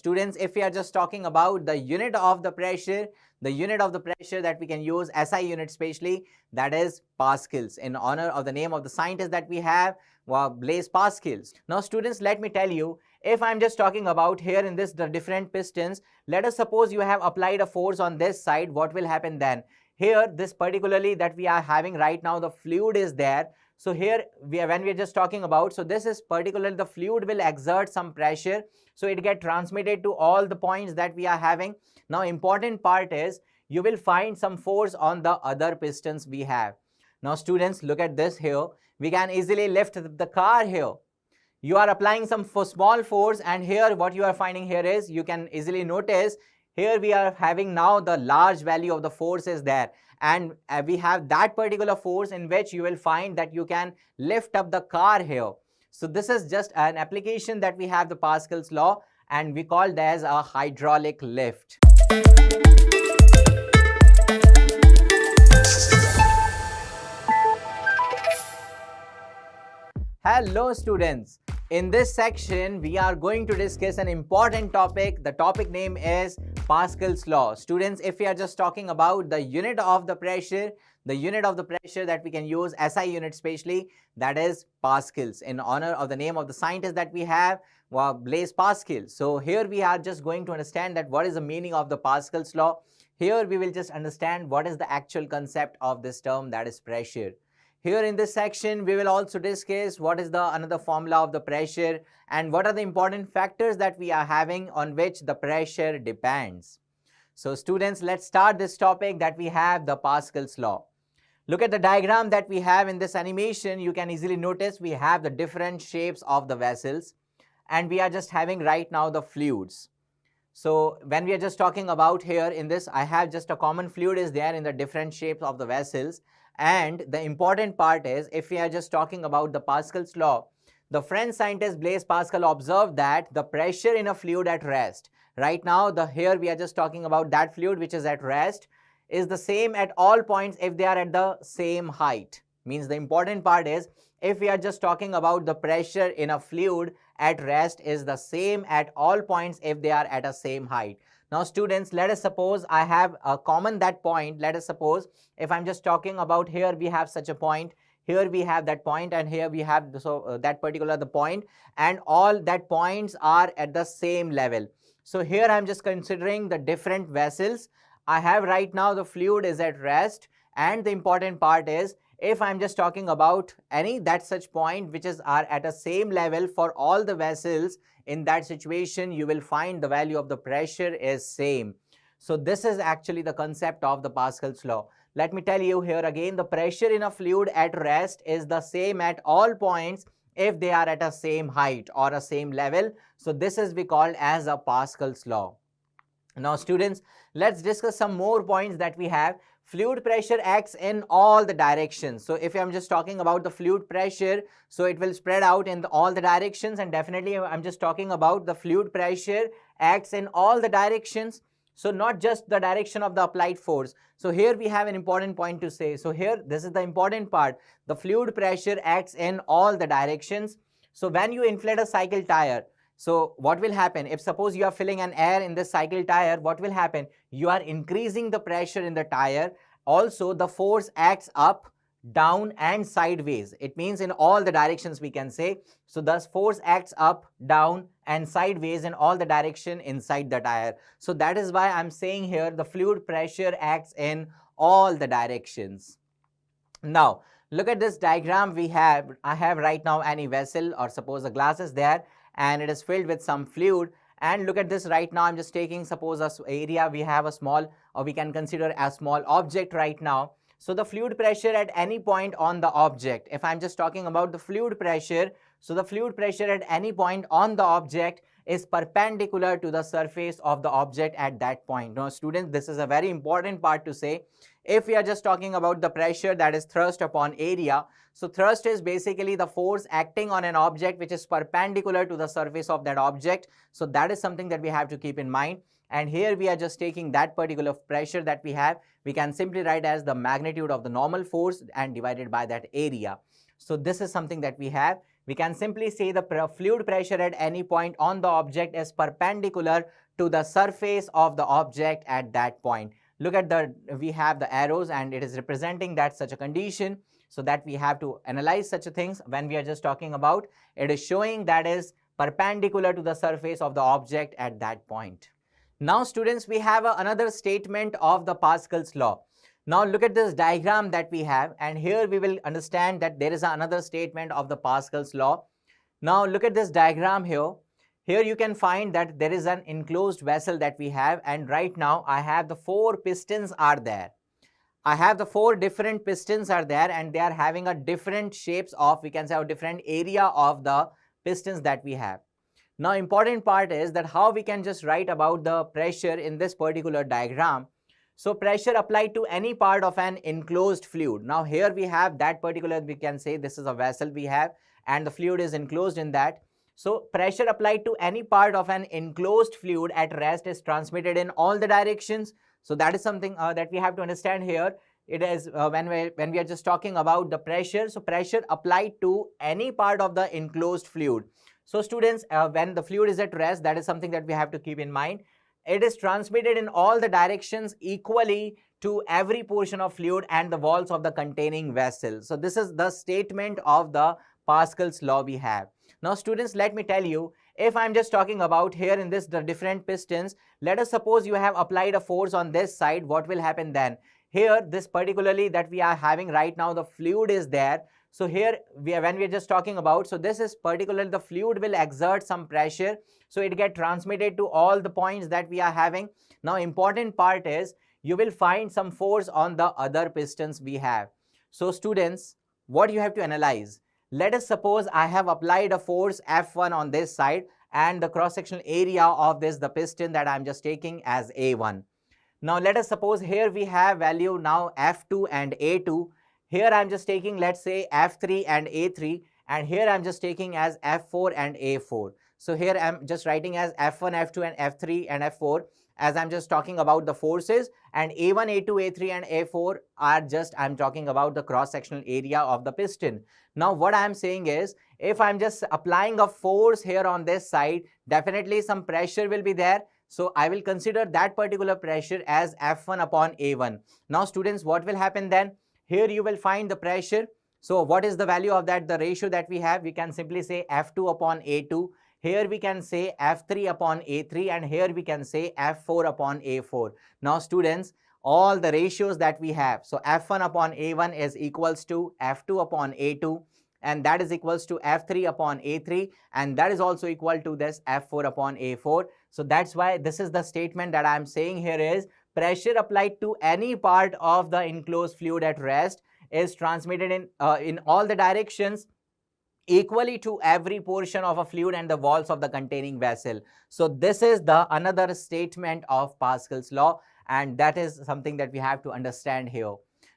students, if we are just talking about the unit of the pressure that we can use, SI unit especially, that is Pascals, in honor of the name of the scientist that we have, Blaise Pascals. Now students, let me tell you, if I'm just talking about here in this the different pistons, let us suppose you have applied a force on this side, what will happen then? Here, this particularly that we are having right now, the fluid is there. So here when we are just talking about, so this is particularly the fluid will exert some pressure, so it get transmitted to all the points that we are having. Now important part is you will find some force on the other pistons we have. Now students, look at this here. We can easily lift the car here. You are applying some small force, and here what you are finding here is, you can easily notice here we are having now the large value of the force is there, and we have that particular force in which you will find that you can lift up the car here. So this is just an application that we have the Pascal's law, and we call it as a hydraulic lift. Hello students, in this section we are going to discuss an important topic. The topic name is Pascal's law. Students, if we are just talking about the unit of the pressure that we can use, SI unit especially, that is Pascals, in honor of the name of the scientist that we have, Blaise Pascal. So here we are just going to understand that what is the meaning of the Pascal's law. Here we will just understand what is the actual concept of this term, that is pressure. Here in this section, we will also discuss what is the another formula of the pressure and what are the important factors that we are having on which the pressure depends. So students, let's start this topic that we have the Pascal's law. Look at the diagram that we have in this animation. You can easily notice we have the different shapes of the vessels, and we are just having right now the fluids. So when we are just talking about here in this, I have just a common fluid is there in the different shapes of the vessels. And the important part is, if we are just talking about the Pascal's law, the French scientist Blaise Pascal observed that the pressure in a fluid at rest, right now here we are just talking about that fluid which is at rest, is the same at all points if they are at the same height. Means the important part is, if we are just talking about the pressure in a fluid at rest is the same at all points if they are at a same height. Now students, let us suppose I have a common that point. Let us suppose if I'm just talking about here we have such a point, here we have that point, and here we have that particular the point, and all that points are at the same level. So here I'm just considering the different vessels. I have right now the fluid is at rest, and the important part is, if I'm just talking about any that such point which are at a same level for all the vessels, in that situation you will find the value of the pressure is same. So this is actually the concept of the Pascal's law. Let me tell you here again, the pressure in a fluid at rest is the same at all points if they are at a same height or a same level. So this is we called as a Pascal's law. Now students, let's discuss some more points that we have. Fluid pressure acts in all the directions. So if I'm just talking about the fluid pressure, so it will spread out in all the directions, and definitely I'm just talking about the fluid pressure acts in all the directions. So not just the direction of the applied force. So here we have an important point to say. So here, this is the important part. The fluid pressure acts in all the directions. So when you inflate a cycle tire, so what will happen? If suppose you are filling an air in this cycle tire, what will happen? You are increasing the pressure in the tire. Also, the force acts up, down and sideways. It means in all the directions we can say. So thus force acts up, down and sideways in all the direction inside the tire. So that is why I'm saying here the fluid pressure acts in all the directions. Now, look at this diagram we have. I have right now any vessel, or suppose a glass is there, and it is filled with some fluid. And look at this right now, I'm just taking suppose a area, we have a small, or we can consider a small object right now. So the fluid pressure at any point on the object, if I'm just talking about the fluid pressure, so the fluid pressure at any point on the object is perpendicular to the surface of the object at that point. Now students, this is a very important part to say. If we are just talking about the pressure, that is thrust upon area. So thrust is basically the force acting on an object which is perpendicular to the surface of that object. So that is something that we have to keep in mind. And here we are just taking that particular pressure that we have. We can simply write as the magnitude of the normal force and divided by that area. So this is something that we have. we can simply say the fluid pressure at any point on the object is perpendicular to the surface of the object at that point. Look at we have the arrows and it is representing that such a condition, so that we have to analyze such a things when we are just talking about. It is showing that is perpendicular to the surface of the object at that point. Now students, we have another statement of the Pascal's law. Now look at this diagram that we have, and here we will understand that there is another statement of the Pascal's law. Now look at this diagram here. Here you can find that there is an enclosed vessel that we have, and right now I have the 4 pistons are there. I have the 4 different pistons are there, and they are having a different shapes of, we can say, a different area of the pistons that we have. Now important part is that how we can just write about the pressure in this particular diagram. So pressure applied to any part of an enclosed fluid. Now here we have that particular, we can say this is a vessel we have and the fluid is enclosed in that. So pressure applied to any part of an enclosed fluid at rest is transmitted in all the directions. So that is something that we have to understand here. It is when we are just talking about the pressure. So pressure applied to any part of the enclosed fluid. So students, when the fluid is at rest, that is something that we have to keep in mind. It is transmitted in all the directions equally to every portion of fluid and the walls of the containing vessel. So this is the statement of the Pascal's law we have. Now students, let me tell you, if I'm just talking about here in this the different pistons, let us suppose you have applied a force on this side, what will happen then? Here, this particularly that we are having right now, the fluid is there. So here, when we are just talking about, so this is particularly the fluid will exert some pressure. So it get transmitted to all the points that we are having. Now important part is, you will find some force on the other pistons we have. So students, what you have to analyze? Let us suppose I have applied a force F1 on this side and the cross-sectional area of this, the piston that I'm just taking as A1. Now let us suppose here we have value now F2 and A2. Here I'm just taking, let's say, F3 and A3, and here I'm just taking as F4 and A4. So here I'm just writing as F1, F2 and F3 and F4 as I'm just talking about the forces, and A1, A2, A3 and A4 are just, I'm talking about the cross-sectional area of the piston. Now what I'm saying is, if I'm just applying a force here on this side, definitely some pressure will be there. So I will consider that particular pressure as F1 upon A1. Now students, what will happen then? Here you will find the pressure. So what is the value of that, the ratio that we have? We can simply say F2 upon A2. Here we can say F3 upon A3, and here we can say F4 upon A4. Now students, all the ratios that we have, so F1 upon A1 is equals to F2 upon A2, and that is equals to F3 upon A3, and that is also equal to this F4 upon A4. So that's why this is the statement that I am saying here is, pressure applied to any part of the enclosed fluid at rest is transmitted in all the directions equally to every portion of a fluid and the walls of the containing vessel. So this is the another statement of Pascal's law, and that is something that we have to understand here.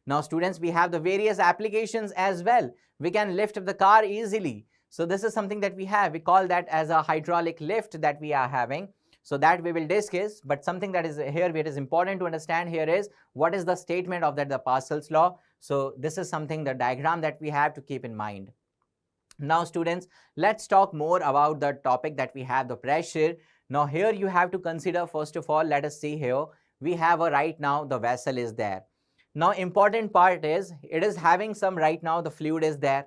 Now students, we have the various applications as well. We can lift the car easily. So this is something that we have. We call that as a hydraulic lift that we are having. So that we will discuss, but something that is here, it is important to understand here is, what is the statement of that, the Pascal's law. So this is something, the diagram that we have to keep in mind. Now students, let's talk more about the topic that we have, the pressure. Now here you have to consider, first of all, let us see here, we have a right now the vessel is there. Now important part is, it is having some right now the fluid is there.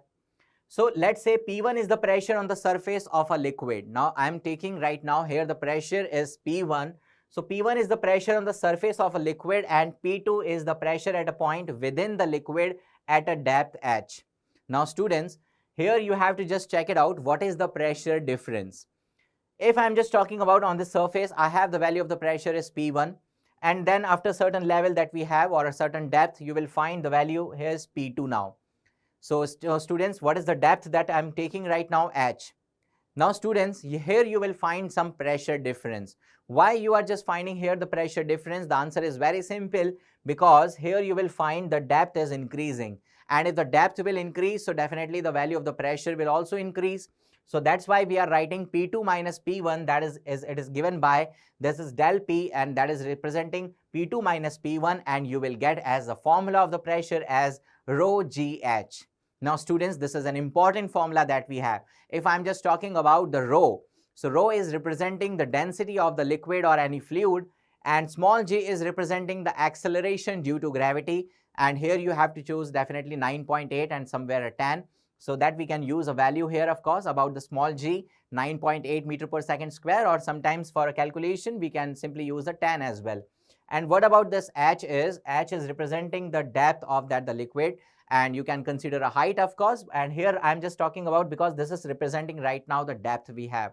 So let's say P1 is the pressure on the surface of a liquid. Now I am taking right now here the pressure is P1. So P1 is the pressure on the surface of a liquid, and P2 is the pressure at a point within the liquid at a depth h. Now students, here you have to just check it out, what is the pressure difference. If I'm just talking about on the surface, I have the value of the pressure is P1, and then after certain level that we have or a certain depth, you will find the value here is P2 now. So students, what is the depth that I'm taking right now? H. Now students, here you will find some pressure difference. Why you are just finding here the pressure difference? The answer is very simple, because here you will find the depth is increasing. And if the depth will increase, so definitely the value of the pressure will also increase. So that's why we are writing P2 minus P1, that is it is given by, this is del P, and that is representing P2 minus P1, and you will get as the formula of the pressure as rho GH. Now students, this is an important formula that we have. If I'm just talking about the rho, so rho is representing the density of the liquid or any fluid, and small g is representing the acceleration due to gravity, and here you have to choose definitely 9.8 and somewhere a 10, so that we can use a value here, of course, about the small g, 9.8 meter per second square, or sometimes for a calculation we can simply use a 10 as well. And what about this h is representing the depth of that the liquid, and you can consider a height, of course, and here I'm just talking about because this is representing right now the depth we have.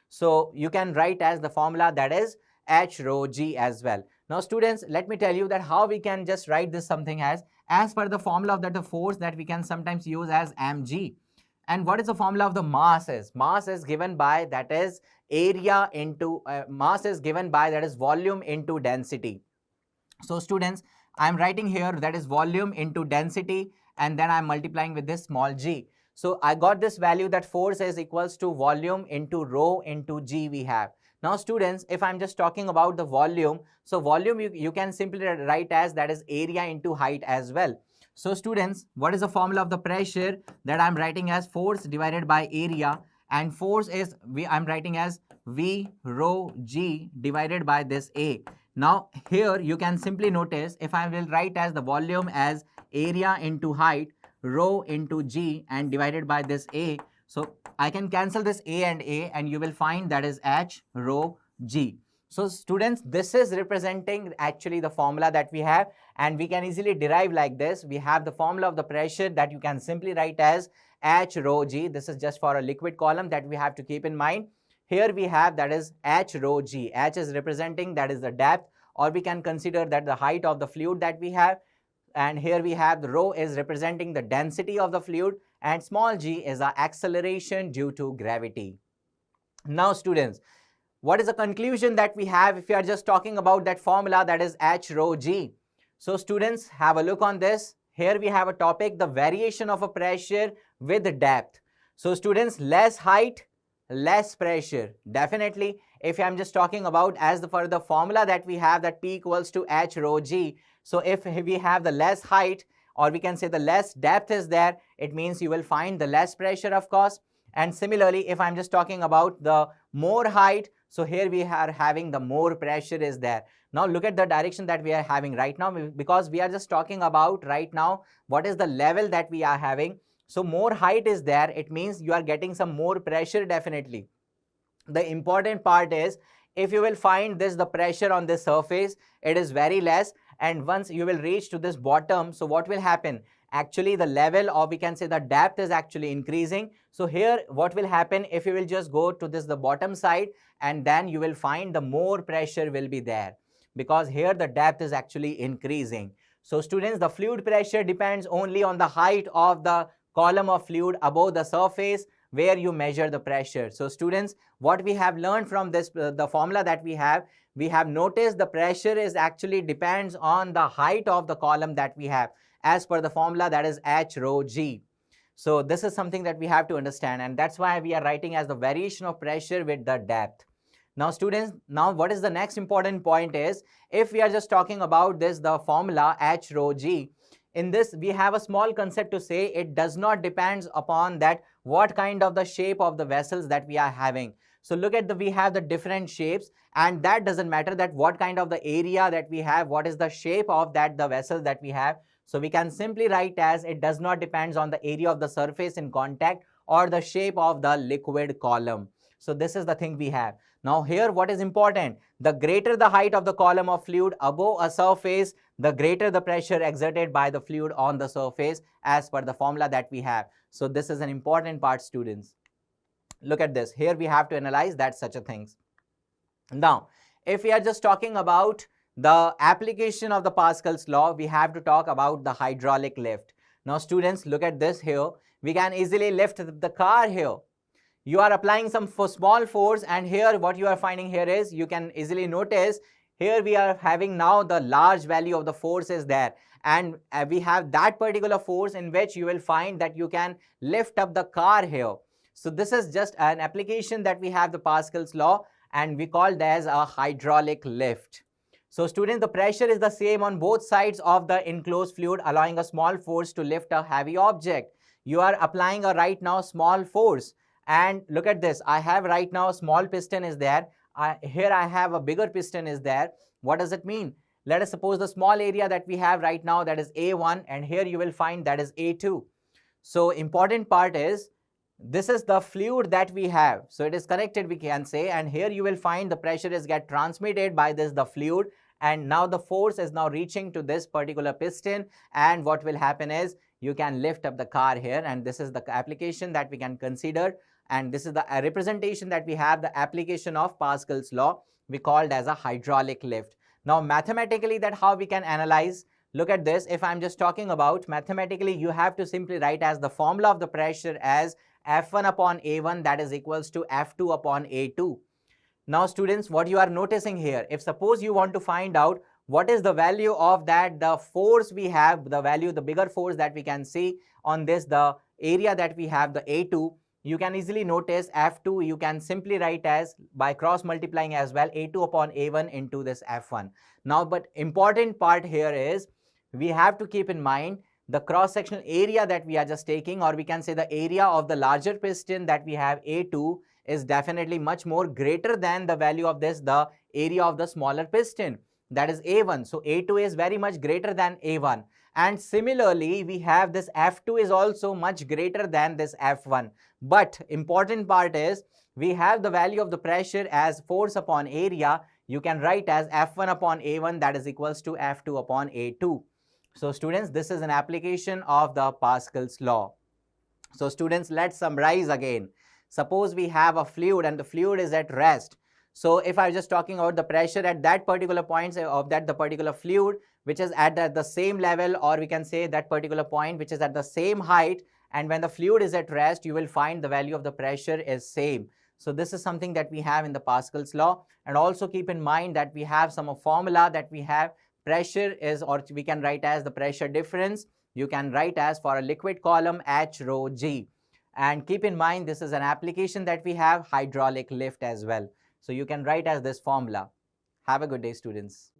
So you can write as the formula that is h rho g as well. Now students, let me tell you that how we can just write this something as per the formula of that the force that we can sometimes use as mg. And what is the formula of the mass is? Mass is given by that is area into mass is given by that is volume into density. So students, I'm writing here that is volume into density, and then I'm multiplying with this small g. So I got this value that force is equals to volume into rho into g we have. Now students, if I'm just talking about the volume, so volume you can simply write as that is area into height as well. So students, what is the formula of the pressure? That I'm writing as force divided by area, and force is I'm writing as V rho g divided by this A. Now here you can simply notice if I will write as the volume as area into height, rho into g, and divided by this A. So I can cancel this A, and you will find that is h rho g. So students, this is representing actually the formula that we have, and we can easily derive like this. We have the formula of the pressure that you can simply write as h rho g. This is just for a liquid column that we have to keep in mind. Here we have that is h rho g. H is representing that is the depth, or we can consider that the height of the fluid that we have. And here we have the rho is representing the density of the fluid, and small g is the acceleration due to gravity. Now students, what is the conclusion that we have if we are just talking about that formula that is h rho g? So students, have a look on this. Here we have a topic, the variation of a pressure with depth. So students, less height, less pressure. Definitely, if I'm just talking about as for the formula that we have, that P equals to h rho g. So if we have the less height, or we can say the less depth is there, it means you will find the less pressure, of course. And similarly, if I'm just talking about the more height, so here we are having the more pressure is there. Now look at the direction that we are having right now, because we are just talking about right now what is the level that we are having. So more height is there, it means you are getting some more pressure definitely. The important part is, if you will find this, the pressure on this surface, it is very less, and once you will reach to this bottom, so what will happen? Actually the level, or we can say the depth, is actually increasing. So here what will happen, if you will just go to this the bottom side, and then you will find the more pressure will be there, because here the depth is actually increasing. So students, the fluid pressure depends only on the height of the column of fluid above the surface where you measure the pressure. So students, what we have learned from this the formula that we have noticed the pressure is actually depends on the height of the column that we have, as per the formula that is h rho g. So this is something that we have to understand, and that's why we are writing as the variation of pressure with the depth. Now students, now what is the next important point is, if we are just talking about this the formula h rho g, in this we have a small concept to say, it does not depends upon that what kind of the shape of the vessels that we are having. So look at we have the different shapes, and that doesn't matter that what kind of the area that we have, what is the shape of that the vessel that we have. So we can simply write as it does not depends on the area of the surface in contact or the shape of the liquid column. So this is the thing we have. Now here what is important, the greater the height of the column of fluid above a surface, the greater the pressure exerted by the fluid on the surface, as per the formula that we have. So this is an important part, students. Look at this. Here we have to analyze that such a things. Now, if we are just talking about the application of the Pascal's law, we have to talk about the hydraulic lift. Now students, look at this here. We can easily lift the car here. You are applying some small force, and here what you are finding here is, you can easily notice here we are having now the large value of the force is there, and we have that particular force in which you will find that you can lift up the car here. So this is just an application that we have the Pascal's law, and we call it as a hydraulic lift. So students, the pressure is the same on both sides of the enclosed fluid, allowing a small force to lift a heavy object. You are applying a right now small force, and look at this. I have right now a small piston is there. Here I have a bigger piston is there. What does it mean? Let us suppose the small area that we have right now, that is A1, and here you will find that is A2. So important part is, this is the fluid that we have. So it is connected, we can say, and here you will find the pressure is get transmitted by this the fluid, and now the force is now reaching to this particular piston, and what will happen is you can lift up the car here, and this is the application that we can consider, and this is the representation that we have, the application of Pascal's law, we called as a hydraulic lift. Now mathematically, that how we can analyze. Look at this. If I'm just talking about mathematically, you have to simply write as the formula of the pressure as F1 upon A1, that is equals to F2 upon A2. Now students, what you are noticing here, if suppose you want to find out what is the value of that, the force we have, the value, the bigger force that we can see on this, the area that we have, the A2, you can easily notice F2, you can simply write as by cross multiplying as well, A2 upon A1 into this F1. Now, but important part here is, we have to keep in mind the cross-sectional area that we are just taking, or we can say the area of the larger piston that we have, A2, is definitely much more greater than the value of this, the area of the smaller piston, that is A1. So A2 is very much greater than A1. And similarly, we have this F2 is also much greater than this F1. But important part is, we have the value of the pressure as force upon area. You can write as F1 upon A1, that is equals to F2 upon A2. So students, this is an application of the Pascal's law. So students, let's summarize again. Suppose we have a fluid and the fluid is at rest. So if I'm just talking about the pressure at that particular point of that the particular fluid, which is at the same level, or we can say that particular point which is at the same height, and when the fluid is at rest, you will find the value of the pressure is same. So this is something that we have in the Pascal's law. And also keep in mind that we have some formula that we have. Pressure is, or we can write as the pressure difference. You can write as for a liquid column H rho G. And keep in mind, this is an application that we have, hydraulic lift as well. So you can write as this formula. Have a good day, students.